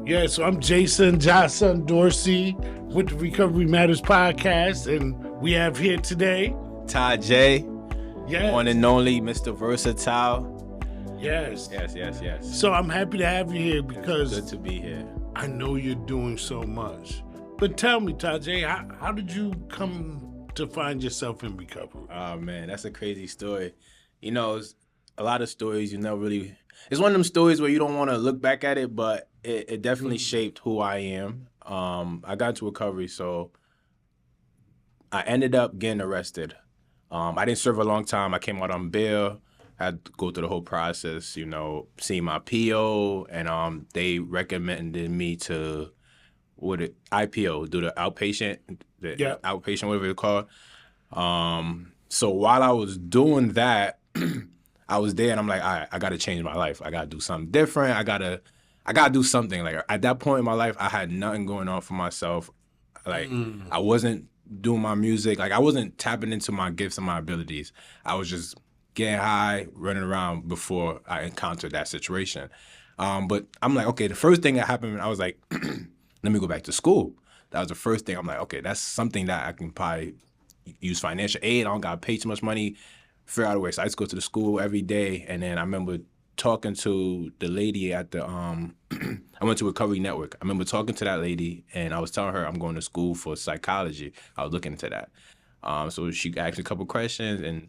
Yeah, so I'm Jason Johnson Dorsey with the Recovery Matters podcast, and we have here today, Tajay, yes, one and only Mr. Versatile. yes. Yes. So I'm happy to have you here because Good to be here. I know you're doing so much. But tell me, Tajay, how did you come to find yourself in recovery? Oh man, that's a crazy story. You know, it's a lot of stories you never really. It's one of them stories where you don't want to look back at it, but it definitely shaped who I am. I got into recovery, so I ended up getting arrested. I didn't serve a long time. I came out on bail. I had to go through the whole process, seeing my PO, and they recommended me to IPO, do the outpatient, outpatient, whatever it's called. So while I was doing that, I was there and I'm like, all right, I got to change my life. I got to do something different. I got to do something. Like at that point in my life, I had nothing going on for myself. Like I wasn't doing my music. Like I wasn't tapping into my gifts and my abilities. I was just getting high, running around before I encountered that situation. But I'm like, okay, the first thing that happened, I was like, let me go back to school. That was the first thing. I'm like, okay, that's something that I can probably use financial aid. I don't got to pay too much money, figure out a way. So I just go to the school every day. And then I remember talking to the lady at the, I went to Recovery Network. I remember talking to that lady and I was telling her I'm going to school for psychology. I was looking into that. So she asked me a couple questions, and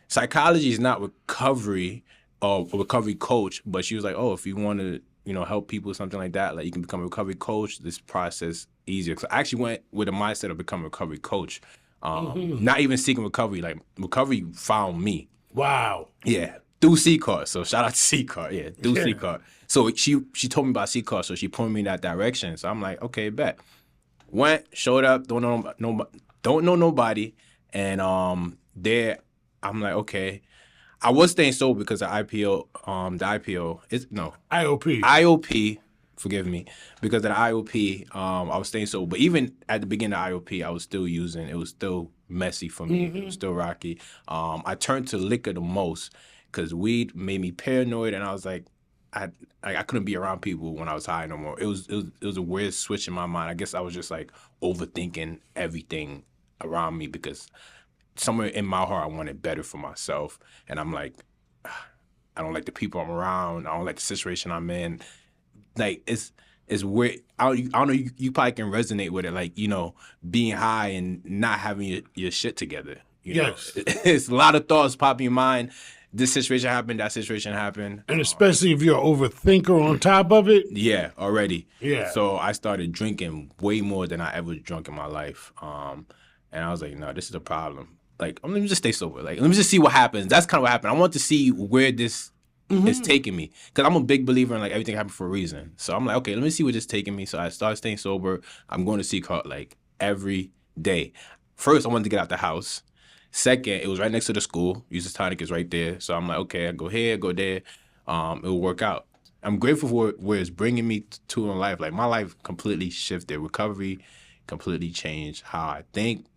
psychology is not recovery or a recovery coach, but she was like, oh, if you want to, help people or something like that, like you can become a recovery coach, this process easier. So I actually went with a mindset of becoming a recovery coach. Not even seeking recovery, like recovery found me. Wow. Yeah, through CCAR. So shout out to CCAR. Yeah, through CCAR. So she told me about CCAR, so she pointed me in that direction. So I'm like, okay, bet. Went, showed up, don't know nobody, and there I'm like, okay. I was staying sober because the IOP. Forgive me, because of the IOP, I was staying sober. But even at the beginning of IOP, I was still using. It was still messy for me. It was still rocky. I turned to liquor the most because weed made me paranoid, and I was like, I couldn't be around people when I was high no more. It was a weird switch in my mind. I guess I was just like overthinking everything around me because somewhere in my heart I wanted better for myself, and I'm like, I don't like the people I'm around. I don't like the situation I'm in. Like it's weird. I don't know. You probably can resonate with it. Like being high and not having your shit together. Yes, it's a lot of thoughts pop in your mind. This situation happened. That situation happened. and especially if you're an overthinker on top of it. Yeah, already. Yeah. So I started drinking way more than I ever drunk in my life. And I was like, no, this is a problem. Like, let me just stay sober. Like, let me just see what happens. That's kind of what happened. I want to see where this is taking me. Because I'm a big believer in, like, everything happened for a reason. So I'm like, okay, let me see where this is taking me. So I started staying sober. I'm going to CCAR, like, every day. First, I wanted to get out the house. Second, it was right next to the school. Users Tonic is right there. So I'm like, okay, I go here, go there. It will work out. I'm grateful for where it's bringing me to in life. Like, my life completely shifted. Recovery completely changed how I think,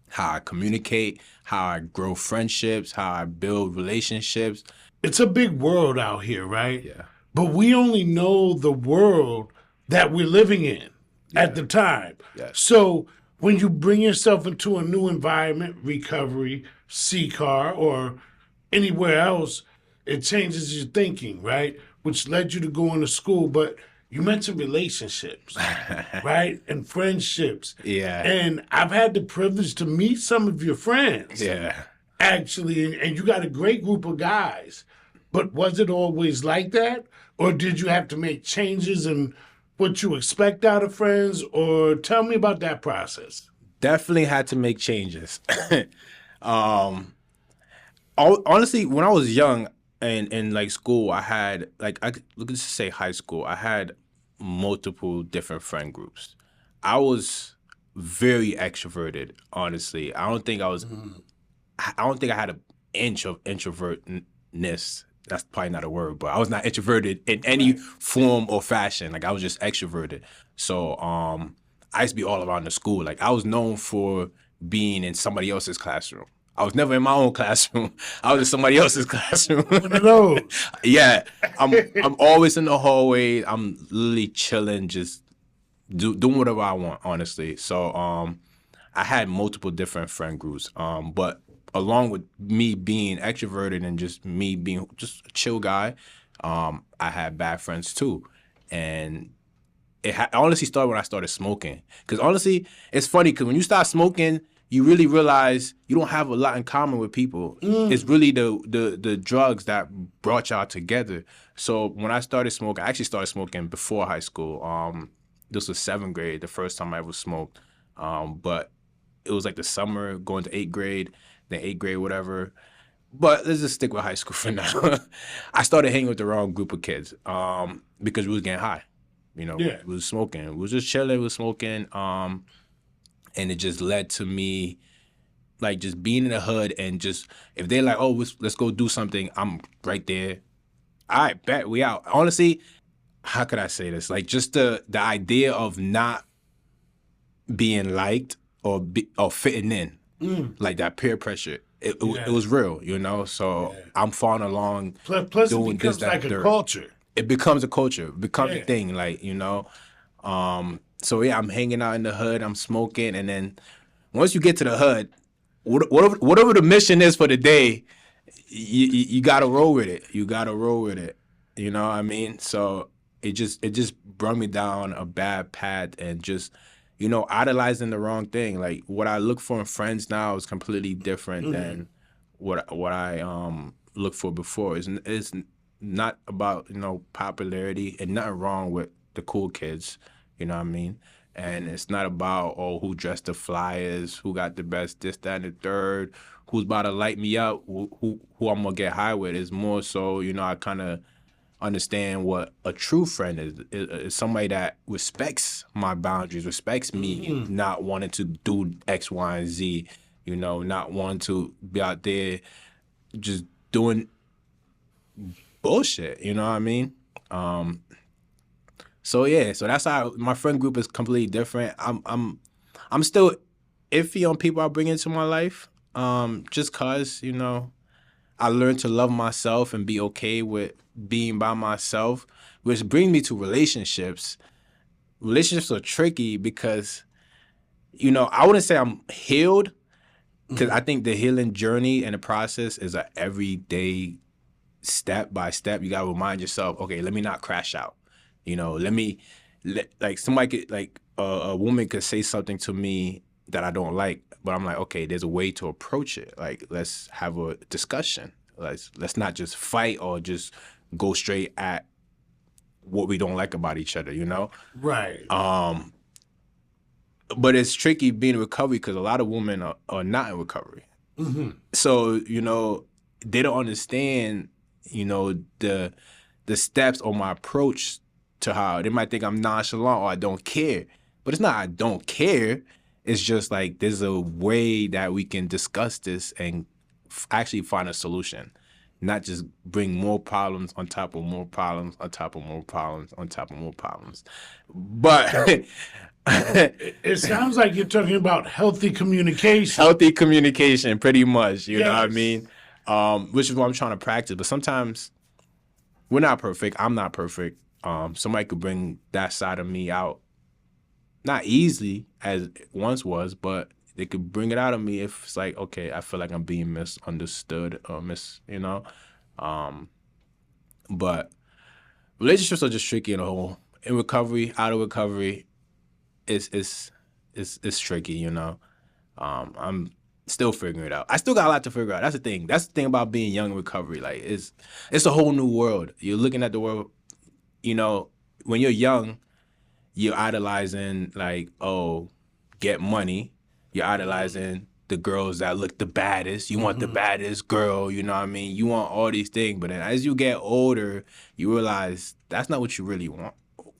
how I communicate, how I grow friendships, how I build relationships. It's a big world out here, right? Yeah. But we only know the world that we're living in at the time. Yes. So when you bring yourself into a new environment, recovery, CCAR, or anywhere else, it changes your thinking, right? Which led you to going to school. But you mentioned relationships, right? And friendships. Yeah. And I've had the privilege to meet some of your friends. Yeah. Actually, and you got a great group of guys. But was it always like that? Or did you have to make changes in what you expect out of friends? Or tell me about that process. Definitely had to make changes. Honestly, when I was young and in like school, I had let's just say high school, I had multiple different friend groups. I was very extroverted, honestly. I don't think I had an inch of introvertness. That's probably not a word, but I was not introverted in any form or fashion. Like I was just extroverted. So I used to be all around the school. Like I was known for being in somebody else's classroom. I was never in my own classroom. I was in somebody else's classroom. One of those. Yeah, I'm always in the hallway. I'm literally chilling, just doing whatever I want, honestly. So I had multiple different friend groups. But along with me being extroverted and just me being just a chill guy, I had bad friends too, and it honestly started when I started smoking. Because honestly, it's funny because when you start smoking, you really realize you don't have a lot in common with people. It's really the drugs that brought y'all together. So when I started smoking, I actually started smoking before high school. This was 7th grade, the first time I ever smoked. But it was like the summer going to 8th grade, then 8th grade, whatever. But let's just stick with high school for now. I started hanging with the wrong group of kids because we was getting high. We was smoking. We was just chilling, we was smoking. And it just led to me like just being in the hood and just, if they're like, oh, let's go do something, I'm right there. All right, bet, we out. Honestly, how could I say this? Like just the idea of not being liked or fitting in, like that peer pressure, it was real, So I'm following along. Plus doing it becomes this, that, like a third. culture. It becomes a culture, it becomes a thing, like, so yeah, I'm hanging out in the hood, I'm smoking, and then once you get to the hood, whatever the mission is for the day, you gotta roll with it. You gotta roll with it. You know what I mean? So it just brought me down a bad path and just, idolizing the wrong thing. Like what I look for in friends now is completely different than what I looked for before. It's not about, popularity, and nothing wrong with the cool kids. You know what I mean? And it's not about, who dressed the flyers, who got the best this, that, and the third, who's about to light me up, who I'm going to get high with. It's more so, I kind of understand what a true friend is somebody that respects my boundaries, respects me not wanting to do X, Y, and Z, not wanting to be out there just doing bullshit, you know what I mean? So that's how my friend group is completely different. I'm still iffy on people I bring into my life, just cause I learned to love myself and be okay with being by myself, which brings me to relationships. Relationships are tricky because I wouldn't say I'm healed, because I think the healing journey and the process is an everyday step by step. You gotta remind yourself, okay, let me not crash out. Like somebody could, like a woman could say something to me that I don't like, but I'm like, okay, there's a way to approach it. Like, let's have a discussion. Let's not just fight or just go straight at what we don't like about each other, Right. But it's tricky being in recovery because a lot of women are not in recovery. So, they don't understand, the steps or my approach to how they might think I'm nonchalant or I don't care. But it's not I don't care. It's just like there's a way that we can discuss this and actually find a solution, not just bring more problems on top of more problems on top of more problems on top of more problems. But it sounds like you're talking about healthy communication. Healthy communication, pretty much, you know what I Yes. mean? Which is what I'm trying to practice. But sometimes we're not perfect. I'm not perfect. Somebody could bring that side of me out, not easily as it once was, but they could bring it out of me if it's like, okay, I feel like I'm being misunderstood or but relationships are just tricky in a whole. In recovery, out of recovery, it's tricky, I'm still figuring it out. I still got a lot to figure out. That's the thing. That's the thing about being young in recovery. Like it's a whole new world. You're looking at the world, when you're young, you're idolizing like, get money. You're idolizing the girls that look the baddest. You want the baddest girl, you know what I mean? You want all these things. But then as you get older, you realize that's not what you really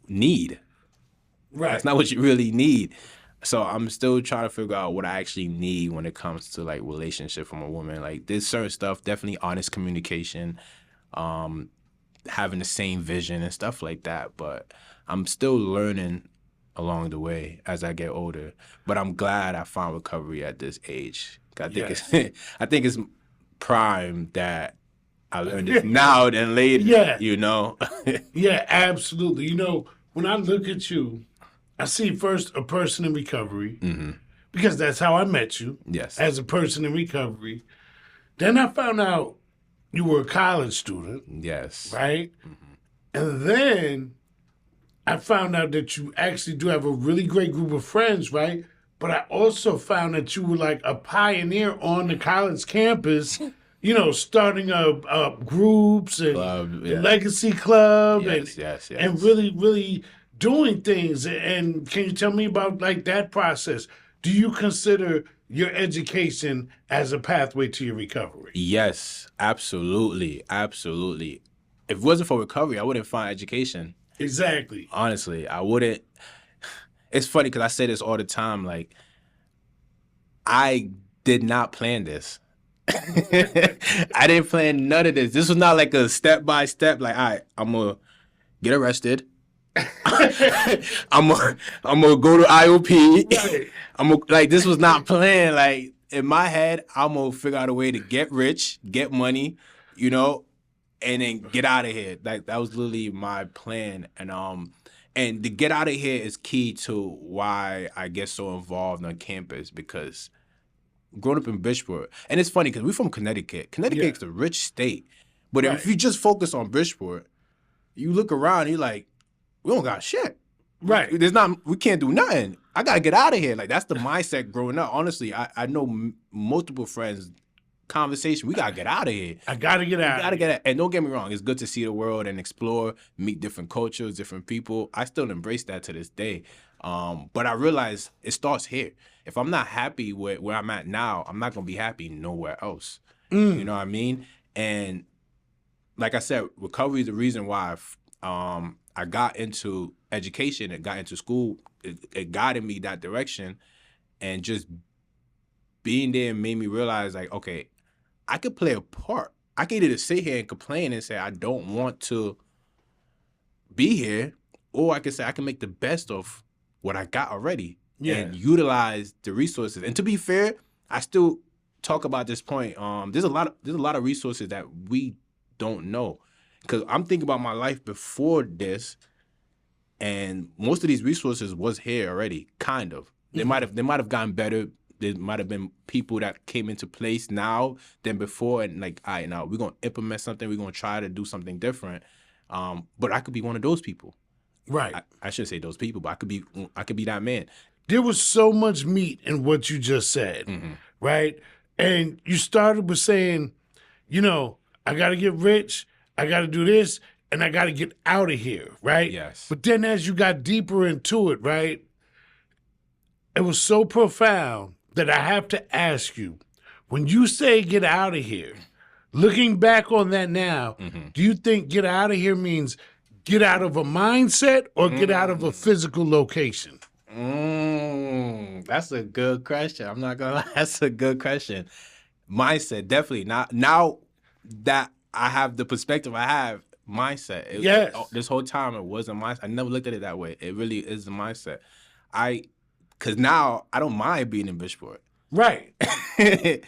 need. Right. That's not what you really need. So I'm still trying to figure out what I actually need when it comes to like relationship from a woman. Like there's certain stuff, definitely honest communication, having the same vision and stuff like that. But I'm still learning along the way as I get older. But I'm glad I found recovery at this age I think Yes. I think it's prime that I learned this now than later. Yeah. You know. Yeah, absolutely. You know, when I look at you, I see first a person in recovery because that's how I met you, Yes. as a person in recovery. Then I found out you were a college student, Yes. right? And then I found out that you actually do have a really great group of friends, right? But I also found that you were like a pioneer on the college campus, you know, starting up groups and Club, the yeah. Legacy Club Yes, yes, and yes. really, really doing things. And can you tell me about like that process? Do you consider your education as a pathway to your recovery? Yes, absolutely, absolutely. If it wasn't for recovery, I wouldn't find education. Exactly. Honestly, I wouldn't. It's funny because I say this all the time. Like, I did not plan this. I didn't plan none of this. This was not like a step by step. Like, all right, I'm gonna get arrested. I'm gonna go to IOP. Right. Like, this was not planned. Like, in my head, I'm gonna figure out a way to get rich, get money, you know, and then get out of here. Like, that was literally my plan. And to get out of here is key to why I get so involved on campus, because growing up in Bridgeport, and it's funny because we're from Connecticut. Connecticut's a rich state, but Right. if you just focus on Bridgeport, you look around, you're like, we don't got shit. Right. We can't do nothing. I gotta get out of here. Like, that's the mindset growing up. Honestly, I know multiple friends. Conversation, we gotta get out of here. I gotta get out. Gotta get out. And don't get me wrong, it's good to see the world and explore, meet different cultures, different people. I still embrace that to this day. But I realize it starts here. If I'm not happy with where I'm at now, I'm not gonna be happy nowhere else. You know what I mean? And like I said, recovery is the reason why I got into education and got into school. It guided me that direction, and just being there made me realize, like, okay, I could play a part. I could either sit here and complain and say I don't want to be here, or I could say I can make the best of what I got already and utilize the resources. And to be fair, I still talk about this point. There's a lot of resources that we don't know, because I'm thinking about my life before this, and most of these resources was here already. Kind of. They might have gotten better. There might have been people that came into place now than before, and like, all right, now we're gonna implement something. We're gonna try to do something different. But I could be one of those people. Right. I shouldn't say those people, but I could be that man. There was so much meat in what you just said, right? And you started with saying, you know, I got to get rich, I got to do this, and I got to get out of here, right? Yes. But then as you got deeper into it, right, it was so profound that I have to ask you, when you say get out of here, looking back on that now, do you think get out of here means get out of a mindset or get out of a physical location? That's a good question. I'm not gonna lie. That's a good question. Mindset, definitely. Now that I have the perspective I have, mindset. Yes. This whole time it wasn't mindset. I never looked at it that way. It really is the mindset. Because now I don't mind being in Bridgeport. Right. It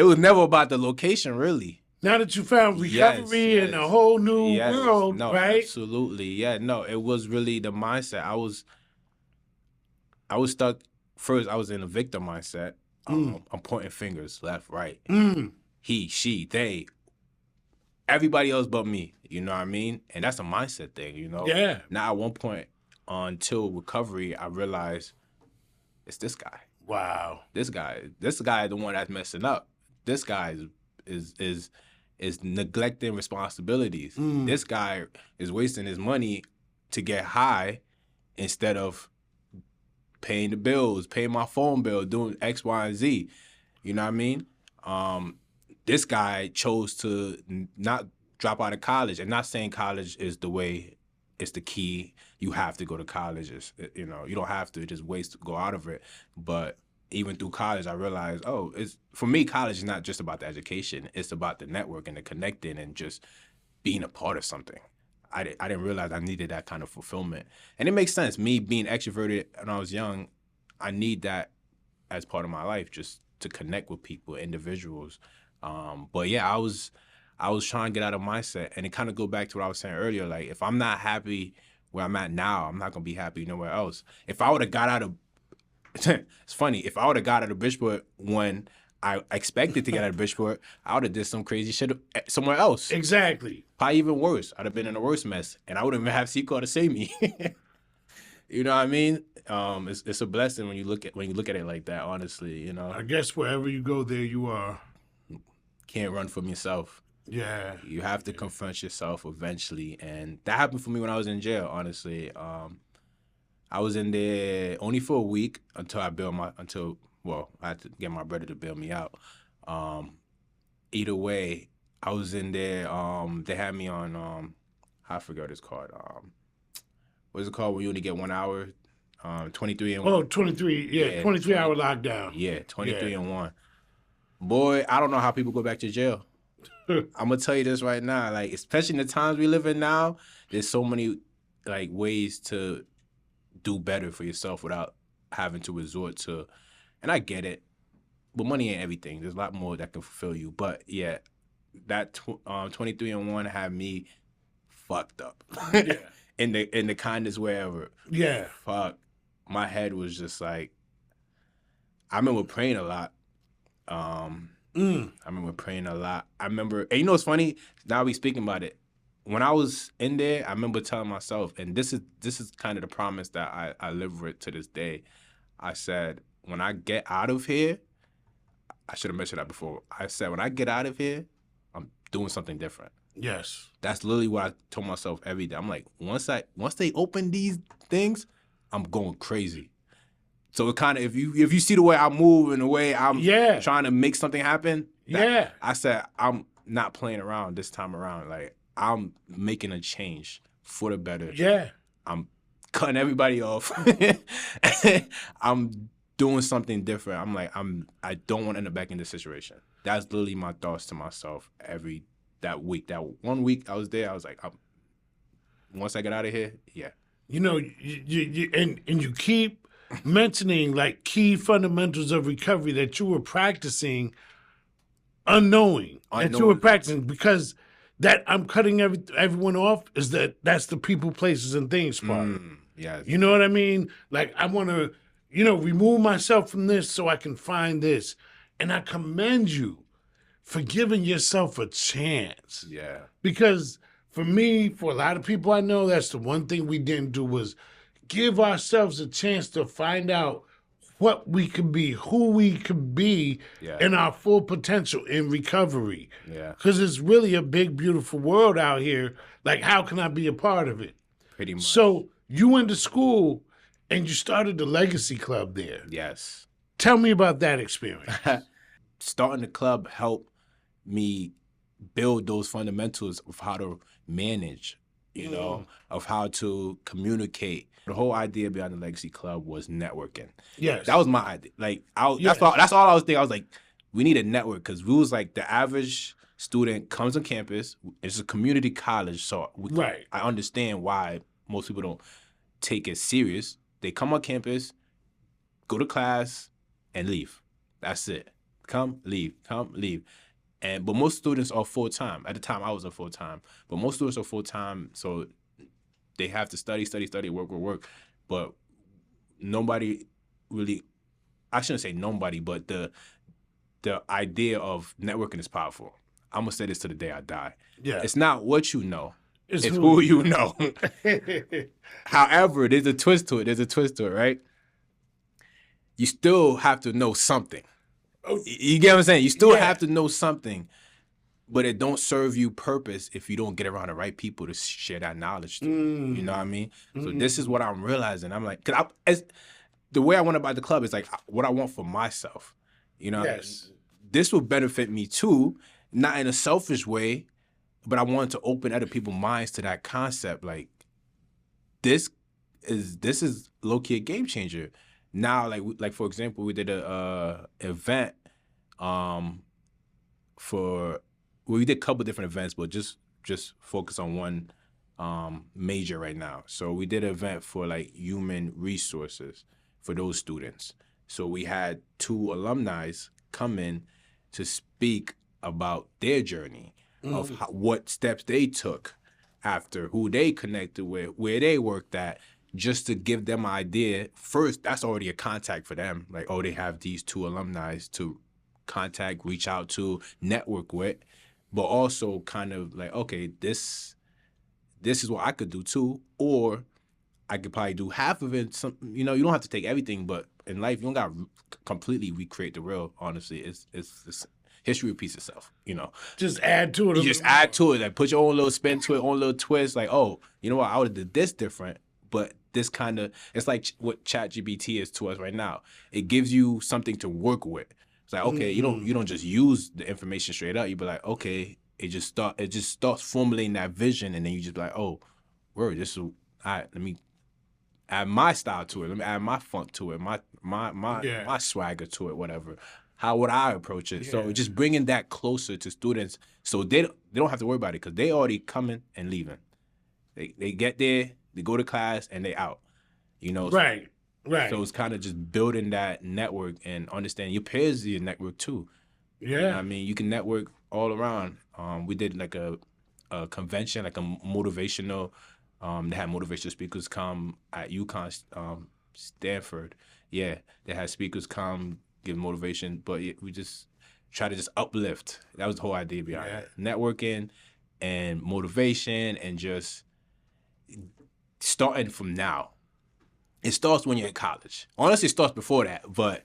was never about the location, really. Now that you found recovery and a whole new world, no, right? Absolutely. Yeah, no, it was really the mindset. I was stuck. First, I was in a victim mindset. I'm pointing fingers left, right. He, she, they. Everybody else but me. You know what I mean? And that's a mindset thing, you know? Yeah. Now, at one point, until recovery, I realized it's this guy. Wow. This guy is the one that's messing up. This guy is neglecting responsibilities. This guy is wasting his money to get high instead of paying the bills, paying my phone bill, doing X, Y, and Z. You know what I mean? This guy chose to not drop out of college, and not saying college is the way, it's the key. You have to go to college. You know, you don't have to just go out of it. But even through college, I realized, for me, college is not just about the education. It's about the network and the connecting and just being a part of something. I didn't realize I needed that kind of fulfillment. And it makes sense. Me being extroverted when I was young, I need that as part of my life, just to connect with people, individuals. But yeah, I was trying to get out of mindset, and it kind of go back to what I was saying earlier. Like, if I'm not happy where I'm at now, I'm not gonna be happy nowhere else. If I would have got out of, it's funny. If I would have got out of Bridgeport when I expected to get out of Bridgeport, I would have did some crazy shit somewhere else. Exactly. Probably even worse. I'd have been in a worse mess, and I wouldn't even have CCAR to save me. You know what I mean? It's a blessing when you look at it like that. Honestly, you know. I guess wherever you go, there you are. Can't run from yourself. Yeah. You have to confront yourself eventually, and that happened for me when I was in jail. Honestly, I was in there only for a week until I had to get my brother to bail me out. Either way, I was in there. They had me on I forgot what it's called. What is it called when you only get 1 hour? 23 and 1. Oh, 23. Yeah, 23-hour lockdown. Yeah, 23 and 1. Boy, I don't know how people go back to jail. I'm gonna tell you this right now, like, especially in the times we live in now, there's so many like ways to do better for yourself without having to resort to, and I get it, but money ain't everything. There's a lot more that can fulfill you. But yeah, that 23 and 1 had me fucked up. Yeah. in the kindest way ever. Yeah. Fuck. My head was just like, I remember praying a lot. I remember praying a lot. I remember, and you know what's funny? Now we speaking about it. When I was in there, I remember telling myself, and this is kind of the promise that I live with to this day. I said, when I get out of here, I should have mentioned that before. I said, when I get out of here, I'm doing something different. Yes. That's literally what I told myself every day. I'm like, once they open these things, I'm going crazy. So it kind of, if you see the way I move and the way I'm trying to make something happen, I said, I'm not playing around this time around. Like, I'm making a change for the better. Yeah. I'm cutting everybody off. I'm doing something different. I'm like, I don't want to end up back in this situation. That's literally my thoughts to myself that week. That 1 week I was there, I was like, once I get out of here, yeah. You know, you keep mentioning like key fundamentals of recovery that you were practicing unknowing that you were practicing, because that I'm cutting everyone off is that's the people, places, and things part. Yeah. You know what I mean? Like, I want to, remove myself from this so I can find this. And I commend you for giving yourself a chance. Yeah. Because for me, for a lot of people I know, that's the one thing we didn't do, was give ourselves a chance to find out what we could be, who we could be, in our full potential in recovery. Yeah. Because it's really a big, beautiful world out here. Like, how can I be a part of it? Pretty much. So you went to school and you started the Legacy Club there. Yes. Tell me about that experience. Starting the club helped me build those fundamentals of how to manage, of how to communicate. The whole idea behind the Legacy Club was networking. Yes. That was my idea. Like, that's all I was thinking. I was like, we need a network, because we was like, the average student comes on campus. It's a community college, so I understand why most people don't take it serious. They come on campus, go to class, and leave. That's it. Come, leave. But most students are full-time. At the time, I was a full-time. But most students are full-time, so they have to study, work. But nobody really, I shouldn't say nobody, but the idea of networking is powerful. I'm going to say this to the day I die. Yeah. It's not what you know. It's who you know. However, there's a twist to it, right? You still have to know something. You get what I'm saying? You still have to know something, but it don't serve you purpose if you don't get around the right people to share that knowledge to. You know what I mean? So this is what I'm realizing. I'm like, the way I went about the club is like what I want for myself. You know, yes. This will benefit me too, not in a selfish way, but I wanted to open other people's minds to that concept. Like, this is low-key a game changer. Now, like for example, we did a event we did a couple different events, but just focus on one major right now. So we did an event for like human resources for those students. So we had 2 alumni come in to speak about their journey of what steps they took after, who they connected with, where they worked at, just to give them an idea. First, that's already a contact for them. Like, oh, they have these two alumni to contact, reach out to, network with, but also kind of like, okay, this is what I could do too, or I could probably do half of it. You don't have to take everything, but in life, you don't got to completely recreate the real. Honestly, it's history repeats itself. Just add to it. You just add to it, like put your own little spin to it, own little twist. Like, oh, you know what? I would have did this different, but this kind of, it's like what ChatGPT is to us right now. It gives you something to work with. It's like, okay, you don't just use the information straight up. You be like, okay, it just starts formulating that vision, and then you just be like, oh, word, this is all right. Let me add my style to it. Let me add my funk to it, my swagger to it, whatever. How would I approach it? Yeah. So just bringing that closer to students, so they don't have to worry about it, because they already coming and leaving. They get there, they go to class, and they out. Right. So it's kind of just building that network and understanding your peers are your network too. Yeah. I mean, you can network all around. We did like a convention, like a motivational. They had motivational speakers come at UConn, Stanford. Yeah, they had speakers come give motivation, but we just try to just uplift. That was the whole idea behind it. Networking and motivation, and just starting from now. It starts when you're in college. Honestly, it starts before that, but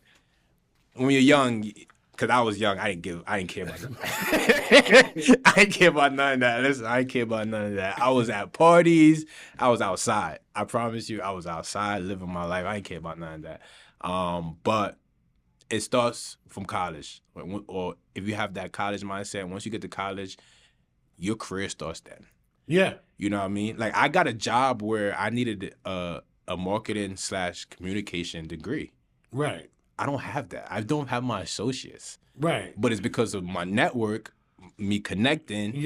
when you're young, because I was young, I didn't care about none of that. I didn't care about none of that. Listen, I didn't care about none of that. I was at parties. I was outside. I promise you, I was outside living my life. I didn't care about none of that. But it starts from college. Or if you have that college mindset, once you get to college, your career starts then. Yeah. You know what I mean? Like, I got a job where I needed a marketing/communication degree. Right. I don't have that. I don't have my associates. Right. But it's because of my network, me connecting,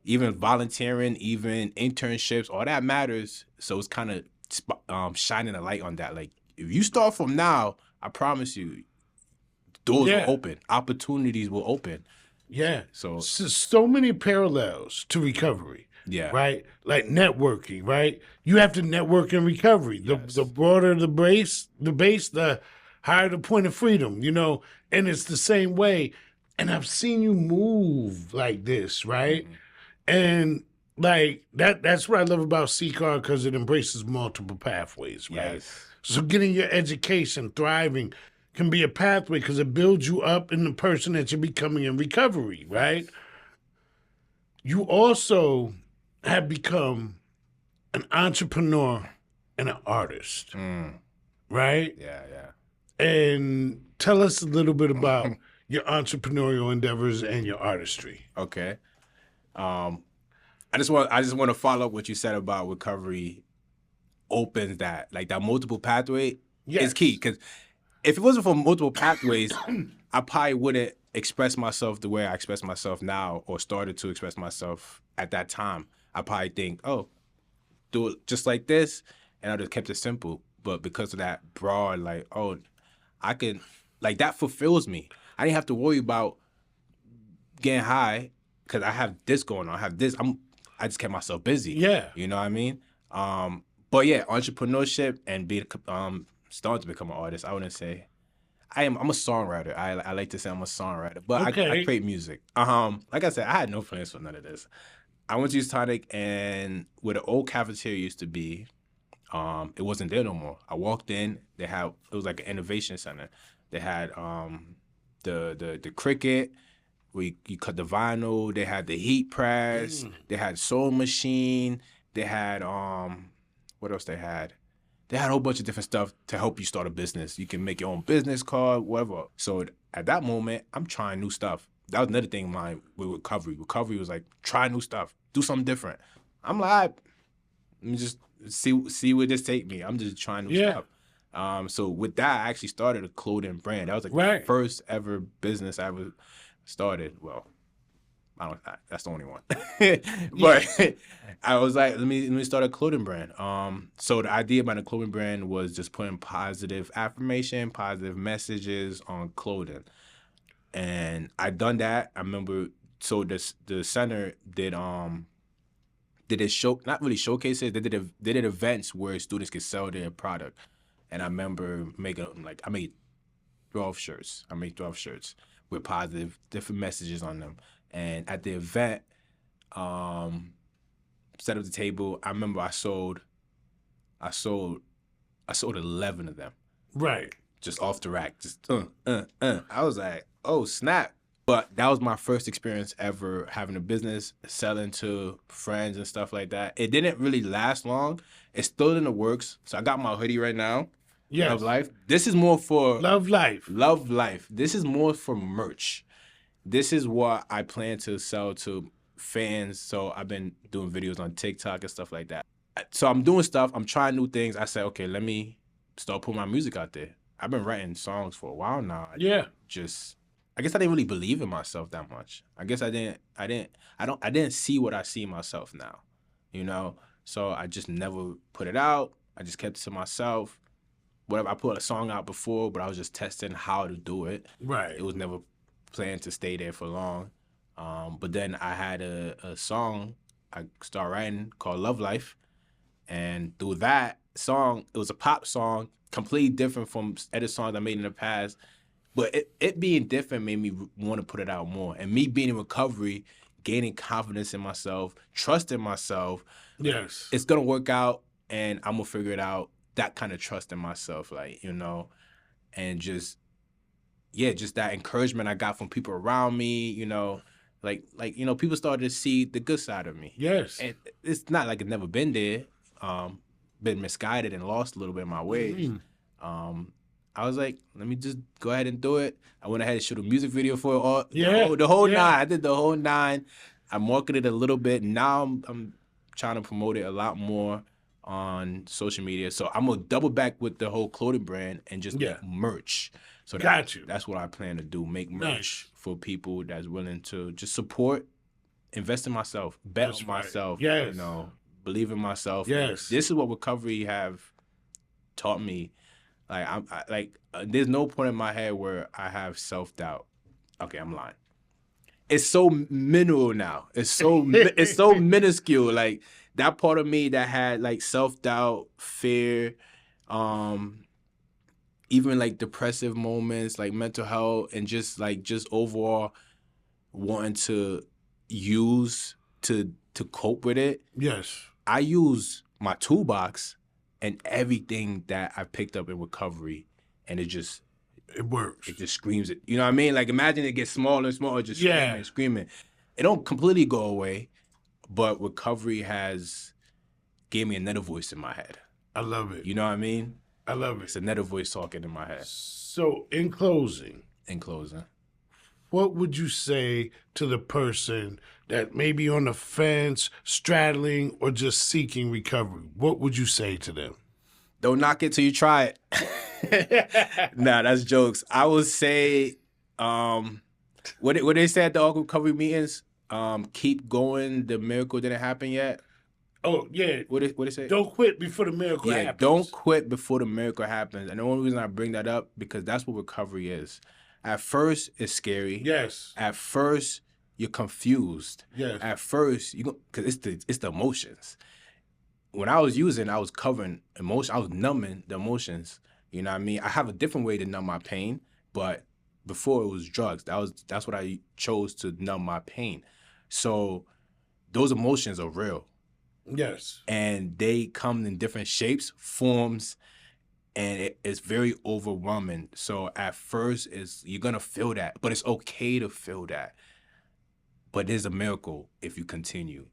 even volunteering, even internships, all that matters. So it's kind of shining a light on that. Like, if you start from now, I promise you, doors will open. Opportunities will open. Yeah. So many parallels to recovery. Yeah. Right? Like networking, right? You have to network in recovery. Yes. The broader the base, the higher the point of freedom, and it's the same way. And I've seen you move like this, right? Mm-hmm. And like that's what I love about CCAR, because it embraces multiple pathways, right? Yes. So getting your education, thriving, can be a pathway, because it builds you up in the person that you're becoming in recovery, right? You also have become an entrepreneur and an artist, right? Yeah. And tell us a little bit about your entrepreneurial endeavors and your artistry. Okay. I just want to follow up what you said about recovery opens that, like, that multiple pathway is key. Because if it wasn't for multiple pathways, I probably wouldn't express myself the way I express myself now, or started to express myself at that time. I probably think, oh, do it just like this, and I just kept it simple. But because of that broad, like, oh, I can, like, that fulfills me. I didn't have to worry about getting high because I have this going on. I have this. I just kept myself busy. Yeah. You know what I mean? But yeah, entrepreneurship and being starting to become an artist, I wouldn't say. I'm a songwriter. I like to say I'm a songwriter, but I create music. Like I said, I had no plans for none of this. I went to Tonic, and where the old cafeteria used to be, it wasn't there no more. I walked in, it was like an innovation center. They had the cricket, where you cut the vinyl. They had the heat press. They had sewing machine. They had what else they had? They had a whole bunch of different stuff to help you start a business. You can make your own business card, whatever. So at that moment, I'm trying new stuff. That was another thing with recovery. Recovery was like, try new stuff, do something different. I'm like, let me just see where this take me. I'm just trying new stuff. So with that, I actually started a clothing brand. That was like the first ever business I ever started. Well, that's the only one. But I was like, let me start a clothing brand. So the idea behind the clothing brand was just putting positive affirmation, positive messages on clothing. And I done that. I remember, so the center did it show, not really showcases, they did events where students could sell their product. And I remember I made 12 shirts. I made 12 shirts with positive, different messages on them. And at the event, set up the table. I remember I sold 11 of them. Right. Just off the rack. Just I was like, oh snap. But that was my first experience ever having a business, selling to friends and stuff like that. It didn't really last long. It's still in the works. So I got my hoodie right now. Yes. Love Life. This is more for Love Life. Love Life. This is more for merch. This is what I plan to sell to fans. So I've been doing videos on TikTok and stuff like that. So I'm doing stuff. I'm trying new things. I said, okay, let me start putting my music out there. I've been writing songs for a while now. Yeah. I guess I didn't really believe in myself that much. I guess I didn't see what I see myself now, you know? So I just never put it out. I just kept it to myself. Whatever, I put a song out before, but I was just testing how to do it. Right. It was never planned to stay there for long. But then I had a song I started writing called Love Life. And through that song, it was a pop song, completely different from other songs I made in the past. But it being different made me want to put it out more. And me being in recovery, gaining confidence in myself, trusting myself. Yes. It's going to work out, and I'm going to figure it out. That kind of trust in myself, like, you know, and just that encouragement I got from people around me, you know, like you know, people started to see the good side of me. Yes. And it's not like it's never been there. Been misguided and lost a little bit in my ways. I was like, let me just go ahead and do it. I went ahead and shoot a music video for it all. The whole 9. I did the whole 9. I marketed a little bit. Now I'm trying to promote it a lot more on social media. So I'm gonna double back with the whole clothing brand and just make merch. So that's what I plan to do. Make merch for people that's willing to just support, invest in myself, bet on myself. Yes. You know, believe in myself. Yes. This is what recovery have taught me. There's no point in my head where I have self-doubt. Okay, I'm lying. It's so minimal now. It's so minuscule. Like that part of me that had like self-doubt, fear, even like depressive moments, like mental health, and just overall wanting to use to cope with it. Yes. I use my toolbox and everything that I picked up in recovery, and it works. It just screams it. You know what I mean? Like imagine it gets smaller and smaller, just screaming. It don't completely go away, but recovery has gave me another voice in my head. I love it. You know what I mean? I love it. It's another voice talking in my head. So in closing, what would you say to the person that may be on the fence, straddling, or just seeking recovery? What would you say to them? Don't knock it till you try it. Nah, that's jokes. I would say, what they say at the recovery meetings, keep going. The miracle didn't happen yet. Oh, yeah. What they say? Don't quit before the miracle happens. Yeah, don't quit before the miracle happens. And the only reason I bring that up, because that's what recovery is. At first, it's scary. Yes. At first, you're confused. Yes. At first, because it's the emotions. When I was using, I was covering emotion. I was numbing the emotions. You know what I mean? I have a different way to numb my pain, but before it was drugs. That's what I chose to numb my pain. So those emotions are real. Yes. And they come in different shapes, forms, and it's very overwhelming. So at first, you're gonna feel that, but it's okay to feel that. But there's a miracle if you continue,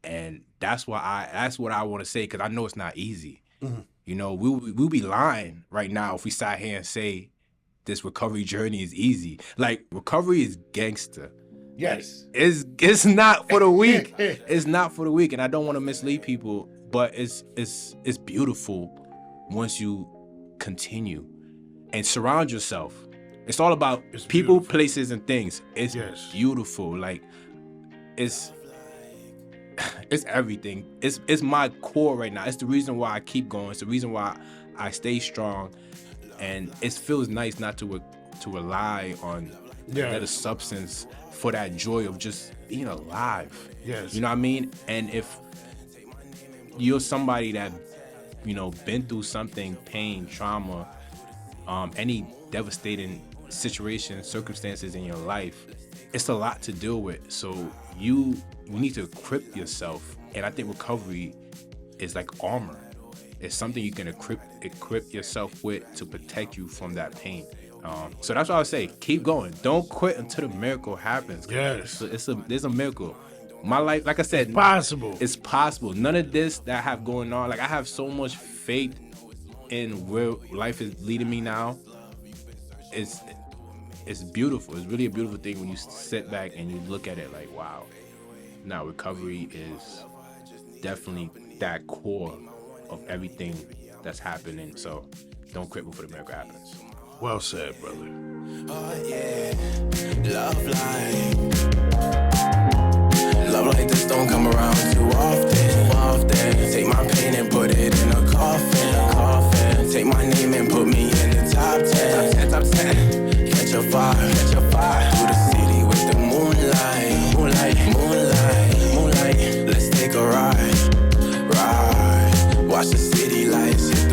and that's what I want to say, because I know it's not easy. Mm-hmm. You know, we'll be lying right now if we sat here and say this recovery journey is easy. Like recovery is gangster. Yes. It's not for the weak. It's not for the weak, and I don't want to mislead people, but it's beautiful once you continue and surround yourself. It's all about people, places, and things. It's beautiful. Like it's everything. It's my core right now. It's the reason why I keep going. It's the reason why I stay strong, and it feels nice not to rely on Yes. Let a substance for that joy of just being alive. Yes. You know what I mean? And if you're somebody that, you know, been through something, pain, trauma, any devastating situation, circumstances in your life, it's a lot to deal with. So you need to equip yourself. And I think recovery is like armor. It's something you can equip yourself with to protect you from that pain. So that's what I would say. Keep going. Don't quit until the miracle happens. Yes. There's a miracle. My life, like I said, Possible. it's possible. None of this that I have going on, like I have so much faith in where life is leading me now. It's beautiful. It's really a beautiful thing when you sit back and you look at it like, wow. Now recovery is definitely that core of everything that's happening. So don't quit before the miracle happens. Well said, brother. Oh yeah, love like this don't come around too often. Take my pain and put it in a coffin. Take my name and put me in the top 10. Catch a vibe through the city with the moonlight. Let's take a ride. Watch the city lights hit